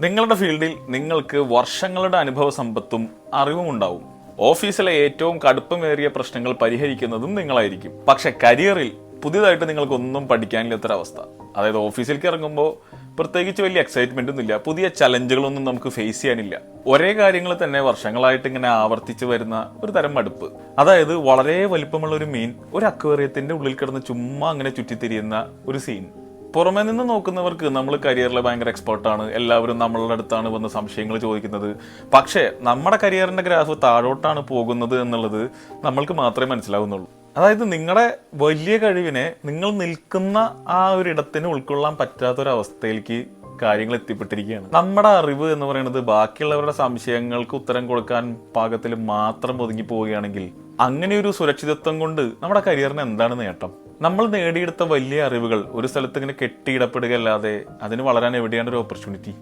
നിങ്ങളുടെ ഫീൽഡിൽ നിങ്ങൾക്ക് വർഷങ്ങളുടെ അനുഭവ സമ്പത്തും അറിവും ഉണ്ടാവും. ഓഫീസിലെ ഏറ്റവും കടുപ്പമേറിയ പ്രശ്നങ്ങൾ പരിഹരിക്കുന്നതും നിങ്ങളായിരിക്കും. പക്ഷെ കരിയറിൽ പുതിയതായിട്ട് നിങ്ങൾക്കൊന്നും പഠിക്കാനില്ലാത്തൊരവസ്ഥ. അതായത് ഓഫീസിലേക്ക് ഇറങ്ങുമ്പോൾ പ്രത്യേകിച്ച് വലിയ എക്സൈറ്റ്മെന്റ് ഒന്നുമില്ല, പുതിയ ചലഞ്ചുകളൊന്നും നമുക്ക് ഫേസ് ചെയ്യാനില്ല. ഒരേ കാര്യങ്ങൾ തന്നെ വർഷങ്ങളായിട്ട് ഇങ്ങനെ ആവർത്തിച്ച് വരുന്ന ഒരു തരം മടുപ്പ്. അതായത് വളരെ വലിപ്പമുള്ള ഒരു മീൻ ഒരു അക്വേറിയത്തിന്റെ ഉള്ളിൽ കിടന്ന് ചുമ്മാ അങ്ങനെ ചുറ്റിത്തിരിയുന്ന ഒരു സീൻ. പുറമെ നിന്ന് നോക്കുന്നവർക്ക് നമ്മൾ കരിയറിൽ ഭയങ്കര എക്സ്പേർട്ടാണ്, എല്ലാവരും നമ്മളുടെ അടുത്താണ് വന്ന് സംശയങ്ങൾ ചോദിക്കുന്നത്. പക്ഷേ നമ്മുടെ കരിയറിന്റെ ഗ്രാഫ് താഴോട്ടാണ് പോകുന്നത് എന്നുള്ളത് നമ്മൾക്ക് മാത്രമേ മനസ്സിലാവുന്നുള്ളൂ. അതായത് നിങ്ങളുടെ വലിയ കഴിവിനെ നിങ്ങൾ നിൽക്കുന്ന ആ ഒരു ഇടത്തിന് ഉൾക്കൊള്ളാൻ പറ്റാത്തൊരവസ്ഥയിലേക്ക് കാര്യങ്ങൾ എത്തിപ്പെട്ടിരിക്കുകയാണ്. നമ്മുടെ അറിവ് എന്ന് പറയുന്നത് ബാക്കിയുള്ളവരുടെ സംശയങ്ങൾക്ക് ഉത്തരം കൊടുക്കാൻ പാകത്തിൽ മാത്രം ഒതുങ്ങി പോവുകയാണെങ്കിൽ അങ്ങനെ ഒരു സുരക്ഷിതത്വം കൊണ്ട് നമ്മുടെ കരിയറിന് എന്താണ് നേട്ടം? നമ്മൾ നേടിയെടുത്ത വലിയ അറിവുകൾ ഒരു സ്ഥലത്ത് ഇങ്ങനെ കെട്ടിയിടപ്പെടുകയല്ലാതെ അതിന് വളരാൻ എവിടെയാണ് ഒരു ഓപ്പർച്യൂണിറ്റി?